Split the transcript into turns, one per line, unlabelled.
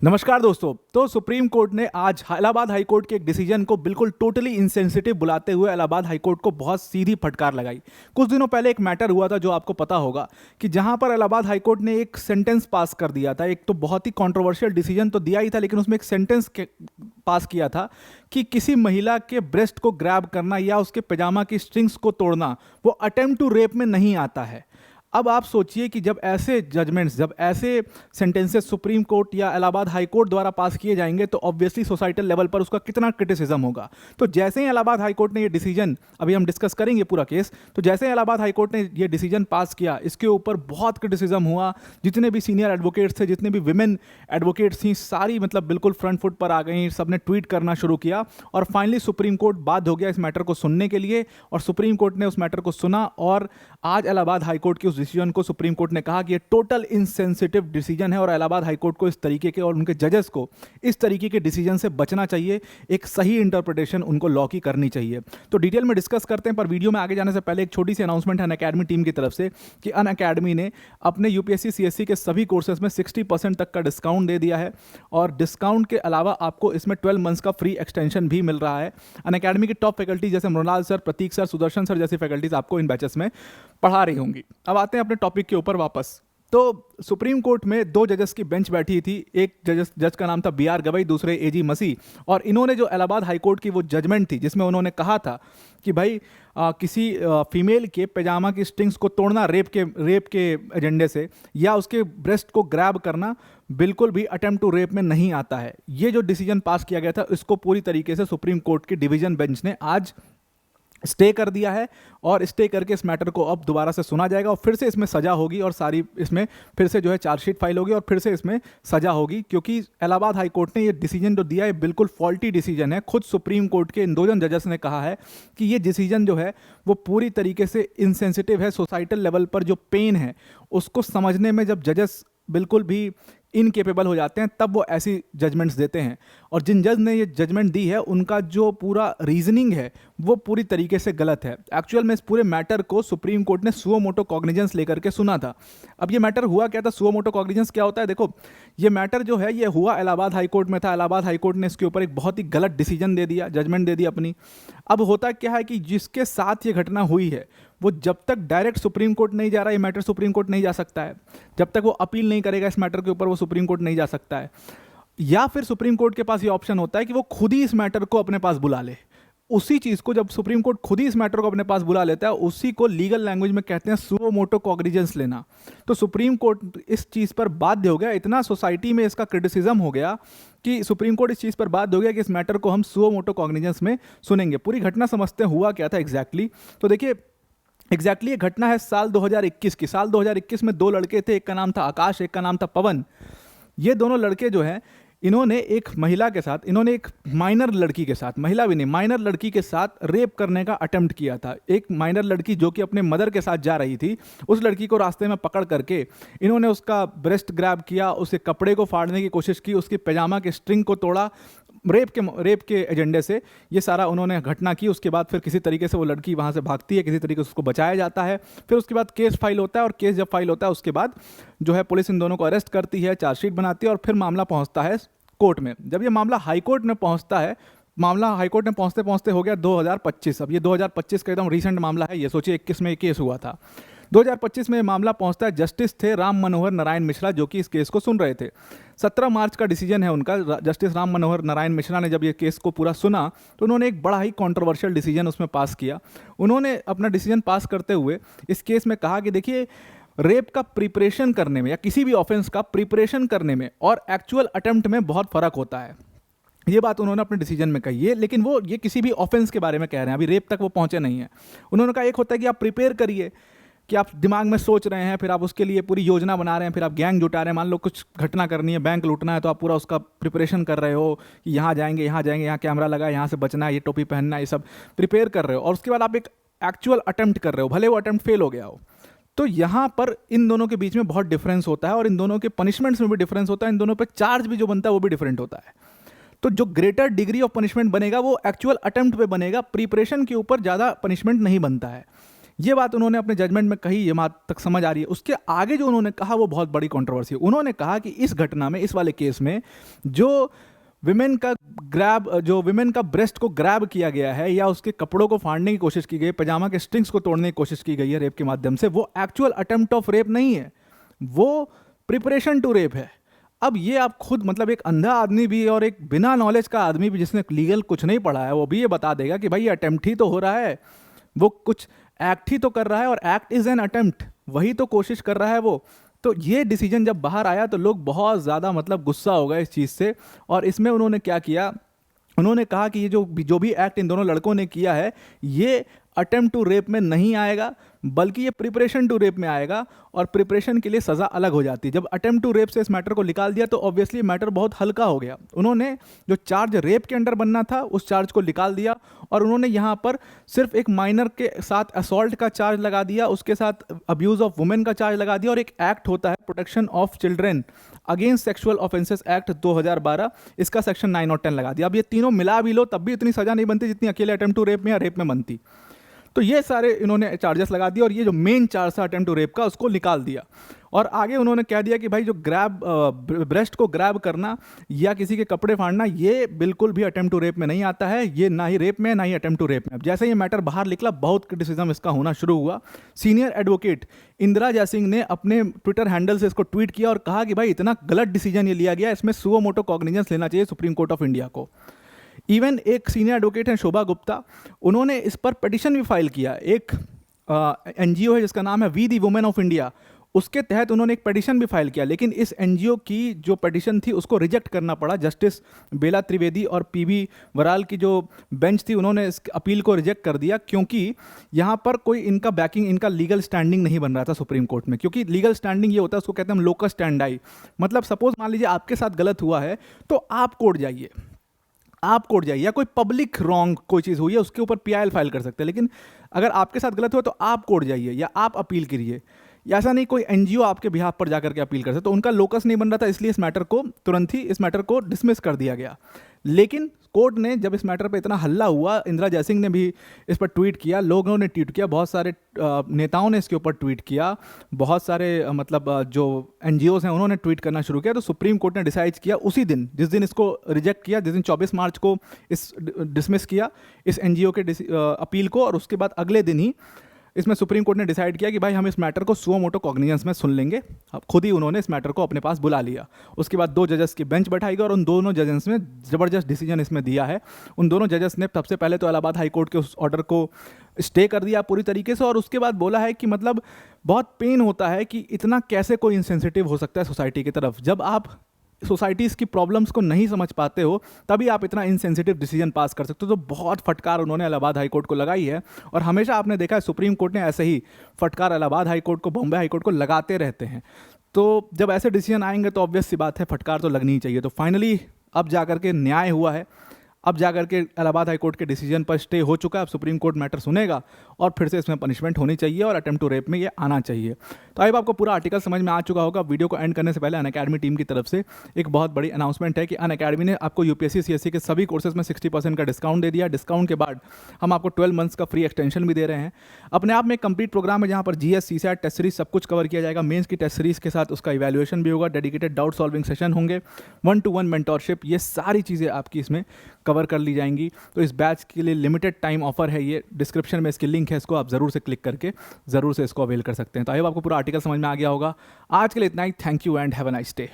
नमस्कार दोस्तों। तो सुप्रीम कोर्ट ने आज इलाहाबाद हाई कोर्ट के एक डिसीजन को बिल्कुल टोटली इंसेंसिटिव बुलाते हुए इलाहाबाद हाई कोर्ट को बहुत सीधी फटकार लगाई। कुछ दिनों पहले एक मैटर हुआ था जो आपको पता होगा कि जहां पर इलाहाबाद हाई कोर्ट ने एक सेंटेंस पास कर दिया था। एक तो बहुत ही कंट्रोवर्शियल डिसीजन तो दिया ही था, लेकिन उसमें एक सेंटेंस पास किया था कि किसी महिला के ब्रेस्ट को ग्रैब करना या उसके पैजामा की स्ट्रिंग्स को तोड़ना वो अटेम्प्ट टू रेप में नहीं आता है। अब आप सोचिए कि जब ऐसे जजमेंट्स, जब ऐसे सेंटेंसेस सुप्रीम कोर्ट या इलाहाबाद हाई कोर्ट द्वारा पास किए जाएंगे तो ऑब्वियसली सोसाइटल लेवल पर उसका कितना क्रिटिसिज्म होगा। तो जैसे ही इलाहाबाद हाई कोर्ट ने ये डिसीजन, अभी हम डिस्कस करेंगे पूरा केस, तो जैसे ही इलाहाबाद हाई कोर्ट ने ये डिसीजन पास किया, इसके ऊपर बहुत क्रिटिसिज्म हुआ। जितने भी सीनियर एडवोकेट्स थे, जितने भी विमेन एडवोकेट्स थी, सारी मतलब बिल्कुल फ्रंट फुट पर आ गई, सबने ट्वीट करना शुरू किया और फाइनली सुप्रीम कोर्ट बाध्य हो गया इस मैटर को सुनने के लिए। और सुप्रीम कोर्ट ने उस मैटर को सुना और आज इलाहाबाद हाई कोर्ट की उस डिसीजन को सुप्रीम कोर्ट ने कहा कि ये टोटल इनसेंसिटिव डिसीजन है और इलाहाबाद हाई कोर्ट को इस तरीके के और उनके जजेस को इस तरीके के डिसीजन से बचना चाहिए। एक सही इंटरप्रिटेशन उनको लॉ की करनी चाहिए। तो डिटेल में डिस्कस करते हैं, पर वीडियो में आगे जाने से पहले एक छोटी सी अनाउंसमेंट है अनअकैडमी टीम की तरफ से कि अनअकैडमी ने अपने यूपीएससी सीएससी के सभी कोर्सेज में 60% तक का डिस्काउंट दे दिया है और डिस्काउंट के अलावा आपको इसमें 12 मंथ्स का फ्री एक्सटेंशन भी मिल रहा है। अनअकैडमी की टॉप फैकल्टी जैसे मृणाल सर, प्रतीक सर, सुदर्शन सर जैसी फैकल्टीज आपको इन बैचेस में पढ़ा रही होंगी। अब आते हैं अपने टॉपिक के ऊपर वापस। तो सुप्रीम कोर्ट में दो जजेस की बेंच बैठी थी। एक जज का नाम था बीआर गवई, दूसरे एजी मसीह। और इन्होंने जो इलाहाबाद हाई कोर्ट की वो जजमेंट थी जिसमें उन्होंने कहा था कि भाई किसी फीमेल के पैजामा की स्ट्रिंग्स को तोड़ना रेप के एजेंडे से या उसके ब्रेस्ट को ग्रैब करना बिल्कुल भी अटेम्प्ट टू रेप में नहीं आता है। ये जो डिसीजन पास किया गया था इसको पूरी तरीके से सुप्रीम कोर्ट की डिवीजन बेंच ने आज स्टे कर दिया है और स्टे करके इस मैटर को अब दोबारा से सुना जाएगा और फिर से इसमें सजा होगी और सारी इसमें फिर से जो है चार्जशीट फाइल होगी और फिर से इसमें सजा होगी, क्योंकि इलाहाबाद हाई कोर्ट ने ये डिसीजन जो दिया है बिल्कुल फॉल्टी डिसीजन है। खुद सुप्रीम कोर्ट के इन दो जन जजेस ने कहा है कि ये डिसीजन जो है वो पूरी तरीके से इनसेंसिटिव है। सोसाइटल लेवल पर जो पेन है उसको समझने में जब जजेस बिल्कुल भी इनकेपेबल हो जाते हैं तब वो ऐसी जजमेंट्स देते हैं। और जिन जज ने ये जजमेंट दी है उनका जो पूरा रीजनिंग है वो पूरी तरीके से गलत है। एक्चुअल में इस पूरे मैटर को सुप्रीम कोर्ट ने सुओ मोटो कॉग्निजेंस लेकर के सुना था। अब ये मैटर हुआ क्या था, सुओ मोटो कॉग्निजेंस क्या होता है? देखो, ये मैटर जो है ये हुआ इलाहाबाद हाई कोर्ट में था। इलाहाबाद हाई कोर्ट ने इसके ऊपर एक बहुत ही गलत डिसीजन दे दिया, जजमेंट दे दी अपनी। अब होता क्या है कि जिसके साथ ये घटना हुई है वो जब तक डायरेक्ट सुप्रीम कोर्ट नहीं जा रहा, ये मैटर सुप्रीम कोर्ट नहीं जा सकता है। जब तक वो अपील नहीं करेगा इस मैटर के ऊपर वो सुप्रीम कोर्ट नहीं जा सकता है। या फिर सुप्रीम कोर्ट के पास ये ऑप्शन होता है कि वो खुद ही इस मैटर को अपने पास बुला ले। उसी चीज को जब सुप्रीम कोर्ट खुद ही इस मैटर को अपने पास बुला लेता है उसी को लीगल लैंग्वेज में कहते हैं सुओ मोटो कॉग्निजेंस लेना। तो सुप्रीम कोर्ट इस चीज पर बाध्य हो गया, इतना सोसाइटी में इसका क्रिटिसिज्म हो गया कि सुप्रीम कोर्ट इस चीज पर बाध्य हो गया कि इस मैटर को हम सुओ मोटो कॉग्निजेंस में सुनेंगे। पूरी घटना समझते हैं हुआ क्या था एग्जैक्टली। तो देखिए एग्जैक्टली ये घटना है साल 2021 की। साल 2021 में दो लड़के थे, एक का नाम था आकाश, एक का नाम था पवन। ये दोनों लड़के जो हैं इन्होंने एक महिला के साथ, इन्होंने एक माइनर लड़की के साथ, महिला भी नहीं माइनर लड़की के साथ रेप करने का अटेम्प्ट किया था। एक माइनर लड़की जो कि अपने मदर के साथ जा रही थी, उस लड़की को रास्ते में पकड़ करके इन्होंने उसका ब्रेस्ट ग्रैब किया, उसके कपड़े को फाड़ने की कोशिश की, उसकी पैजामा के स्ट्रिंग को तोड़ा, रेप के एजेंडे से ये सारा उन्होंने घटना की। उसके बाद फिर किसी तरीके से वो लड़की वहाँ से भागती है, किसी तरीके से उसको बचाया जाता है। फिर उसके बाद केस फाइल होता है और केस जब फाइल होता है उसके बाद जो है पुलिस इन दोनों को अरेस्ट करती है, चार्जशीट बनाती है और फिर मामला पहुँचता है कोर्ट में। जब ये मामला हाई कोर्ट में पहुँचता है, मामला हाई कोर्ट में पहुँचते पहुँचते हो गया 2025। अब ये 2025 का एकदम रिसेंट मामला है। ये सोचिए 21 में केस हुआ था, 2025 में मामला पहुंचता है। जस्टिस थे राम मनोहर नारायण मिश्रा जो कि इस केस को सुन रहे थे। 17 मार्च का डिसीजन है उनका। जस्टिस राम मनोहर नारायण मिश्रा ने जब ये केस को पूरा सुना तो उन्होंने एक बड़ा ही कंट्रोवर्शियल डिसीजन उसमें पास किया। उन्होंने अपना डिसीजन पास करते हुए इस केस में कहा कि देखिए, रेप का प्रिपरेशन करने में या किसी भी ऑफेंस का प्रिपरेशन करने में और एक्चुअल अटेम्प्ट में बहुत फर्क होता है। ये बात उन्होंने अपने डिसीजन में कही है, लेकिन वो ये किसी भी ऑफेंस के बारे में कह रहे हैं, अभी रेप तक वो पहुंचे नहीं है। उन्होंने कहा एक होता है कि आप प्रिपेयर करिए, कि आप दिमाग में सोच रहे हैं, फिर आप उसके लिए पूरी योजना बना रहे हैं, फिर आप गैंग जुटा रहे हैं। मान लो कुछ घटना करनी है, बैंक लूटना है, तो आप पूरा उसका प्रिपरेशन कर रहे हो कि यहाँ जाएंगे, यहाँ कैमरा लगा, यहाँ से बचना है, ये टोपी पहनना है, ये सब प्रिपेयर कर रहे हो। और उसके बाद आप एक एक्चुअल अटेम्प्ट कर रहे हो, भले वो अटेम्प्ट फेल हो गया हो। तो यहाँ पर इन दोनों के बीच में बहुत डिफरेंस होता है और इन दोनों के पनिशमेंट्स में भी डिफरेंस होता है। इन दोनों पर चार्ज भी जो बनता है वो भी डिफरेंट होता है। तो जो ग्रेटर डिग्री ऑफ पनिशमेंट बनेगा वो एक्चुअल अटेम्प्ट पे बनेगा, प्रिपरेशन के ऊपर ज़्यादा पनिशमेंट नहीं बनता है। ये बात उन्होंने अपने जजमेंट में कही, ये बात तक समझ आ रही है। उसके आगे जो उन्होंने कहा वो बहुत बड़ी कंट्रोवर्सी है। उन्होंने कहा कि इस घटना में, इस वाले केस में, जो विमेन का ब्रेस्ट को ग्रैब किया गया है या उसके कपड़ों को फाड़ने की कोशिश की गई, पजामा के स्ट्रिंग्स को तोड़ने की कोशिश की गई है रेप के माध्यम से, वो एक्चुअल अटेम्प्ट ऑफ रेप नहीं है, वो प्रिपरेशन टू रेप है। अब ये आप खुद, मतलब एक अंधा आदमी भी और एक बिना नॉलेज का आदमी भी जिसने लीगल कुछ नहीं पढ़ा है, वो भी ये बता देगा कि भाई ये अटेम्प्ट ही तो हो रहा है, वो कुछ एक्ट ही तो कर रहा है, और एक्ट इज एन अटेम्प्ट, वही तो कोशिश कर रहा है वो। तो ये डिसीजन जब बाहर आया तो लोग बहुत ज़्यादा मतलब गुस्सा हो गए इस चीज़ से। और इसमें उन्होंने क्या किया, उन्होंने कहा कि ये जो भी एक्ट इन दोनों लड़कों ने किया है, ये अटेम्प्ट टू रेप में नहीं आएगा, बल्कि ये प्रिपरेशन टू रेप में आएगा, और प्रिपरेशन के लिए सज़ा अलग हो जाती है। जब अटेम्प्ट टू रेप से इस मैटर को निकाल दिया तो ऑब्वियसली मैटर बहुत हल्का हो गया। उन्होंने जो चार्ज रेप के अंडर बनना था उस चार्ज को निकाल दिया, और उन्होंने यहाँ पर सिर्फ एक माइनर के साथ असॉल्ट का चार्ज लगा दिया, उसके साथ अब्यूज़ ऑफ वुमेन का चार्ज लगा दिया, और एक एक्ट होता है protection of children against sexual offences act 2012, इसका सेक्शन 9 और 10 लगा दिया। अब ये तीनों मिला भी लो तब भी इतनी सज़ा नहीं बनती जितनी अकेले अटेम्प्ट टू रेप में या रेप में बनती। तो ये सारे इन्होंने चार्जेस लगा दिए, और ये जो मेन चार्ज था अटेम्प्ट टू रेप का उसको निकाल दिया। और आगे उन्होंने कह दिया कि भाई जो ब्रेस्ट को ग्रैब करना या किसी के कपड़े फाड़ना, ये बिल्कुल भी अटेम्प्ट टू रेप में नहीं आता है, ये ना ही रेप में ना ही अटेम्प्ट टू रेप में। अब जैसे ये मैटर बाहर निकला, बहुत क्रिटिसिज्म इसका होना शुरू हुआ। सीनियर एडवोकेट इंदिरा जयसिंह ने अपने ट्विटर हैंडल से इसको ट्वीट किया और कहा कि भाई इतना गलत डिसीजन ये लिया गया, इसमें सुओ मोटो कॉग्निजेंस लेना चाहिए सुप्रीम कोर्ट ऑफ इंडिया को। इवन एक सीनियर एडवोकेट हैं शोभा गुप्ता, उन्होंने इस पर पिटिशन भी फाइल किया। एक एनजीओ है जिसका नाम है We the Women of India, उसके तहत उन्होंने एक पिटिशन भी फाइल किया, लेकिन इस एनजीओ की जो पिटिशन थी उसको रिजेक्ट करना पड़ा। जस्टिस बेला त्रिवेदी और पीबी वराल की जो बेंच थी, उन्होंने इस अपील को रिजेक्ट कर दिया, क्योंकि यहाँ पर कोई इनका बैकिंग, इनका लीगल स्टैंडिंग नहीं बन रहा था सुप्रीम कोर्ट में। क्योंकि लीगल स्टैंडिंग ये होता है, उसको कहते हैं हम लोकस स्टैंडाई। मतलब सपोज मान लीजिए आपके साथ गलत हुआ है तो आप कोर्ट जाइए, आप कोर्ट जाइए, या कोई पब्लिक रॉन्ग कोई चीज़ हुई है उसके ऊपर पीआईएल फाइल कर सकते हैं, लेकिन अगर आपके साथ गलत हुआ तो आप कोर्ट जाइए या आप अपील करिए। या ऐसा नहीं कोई एनजीओ आपके बिहाफ पर जाकर के अपील कर सकते। तो उनका लोकस नहीं बन रहा था, इसलिए इस मैटर को तुरंत ही इस मैटर को डिसमिस कर दिया गया। लेकिन कोर्ट ने जब इस मैटर पे इतना हल्ला हुआ, इंदिरा जयसिंह ने भी इस पर ट्वीट किया, लोगों ने ट्वीट किया, बहुत सारे नेताओं ने इसके ऊपर ट्वीट किया, बहुत सारे जो एनजीओज हैं उन्होंने ट्वीट करना शुरू किया। तो सुप्रीम कोर्ट ने डिसाइड किया उसी दिन, जिस दिन इसको रिजेक्ट किया, जिस दिन 24 मार्च को इस डिसमिस किया इस एनजीओ के अपील को, और उसके बाद अगले दिन ही इसमें सुप्रीम कोर्ट ने डिसाइड किया कि भाई हम इस मैटर को सुओ मोटो कॉग्निजेंस में सुन लेंगे। अब खुद ही उन्होंने इस मैटर को अपने पास बुला लिया। उसके बाद 2 जजेस की बेंच बैठाई गई और उन दोनों जजेस ने ज़बरदस्त डिसीजन इसमें दिया है। उन दोनों जजेस ने सबसे पहले तो इलाहाबाद हाई कोर्ट के उस ऑर्डर को स्टे कर दिया पूरी तरीके से, और उसके बाद बोला है कि मतलब बहुत पेन होता है कि इतना कैसे कोई इंसेंसिटिव हो सकता है सोसाइटी की तरफ। जब आप सोसाइटीज़ की प्रॉब्लम्स को नहीं समझ पाते हो तभी आप इतना इनसेंसिटिव डिसीजन पास कर सकते हो। तो बहुत फटकार उन्होंने इलाहाबाद हाई कोर्ट को लगाई है, और हमेशा आपने देखा है सुप्रीम कोर्ट ने ऐसे ही फटकार इलाहाबाद हाई कोर्ट को, बॉम्बे हाई कोर्ट को लगाते रहते हैं। तो जब ऐसे डिसीजन आएंगे तो ऑब्वियस सी बात है फटकार तो लगनी ही चाहिए। तो फाइनली अब जाकर के न्याय हुआ है, अब जाकर के इलाहाबाद हाई कोर्ट के डिसीजन पर स्टे हो चुका है। अब सुप्रीम कोर्ट मैटर सुनेगा और फिर से इसमें पनिशमेंट होनी चाहिए और अटेम्प्ट टू रेप में ये आना चाहिए। तो आई होप आपको पूरा आर्टिकल समझ में आ चुका होगा। वीडियो को एंड करने से पहले अनअकैडमी टीम की तरफ से एक बहुत बड़ी अनाउंसमेंट है कि अनअकैडमी ने आपको यूपीएससी सीएससी के सभी कोर्सेज में 60% का डिस्काउंट दे दिया। डिस्काउंट के बाद हम आपको 12 मंथ्स का फ्री एक्सटेंशन भी दे रहे हैं। अपने आप में एक कंप्लीट प्रोग्राम है जहाँ पर जीएस, सीसैट, टेस्ट सीरीज सब कुछ कवर किया जाएगा। मेंस की टेस्ट सीरीज के साथ उसका इवैल्यूएशन भी होगा, डेडिकेटेड डाउट सॉल्विंग सेशन होंगे, 1-to-1 मेंटोरशिप, ये सारी चीज़ें आपकी इसमें कवर कर ली जाएंगी। तो इस बैच के लिए लिमिटेड टाइम ऑफर है, ये डिस्क्रिप्शन में इसकी लिंक है, इसको आप ज़रूर से क्लिक करके ज़रूर से इसको अवेल कर सकते हैं। तो आई होप आपको पूरा आर्टिकल समझ में आ गया होगा। आज के लिए इतना ही। Thank you and have a nice day.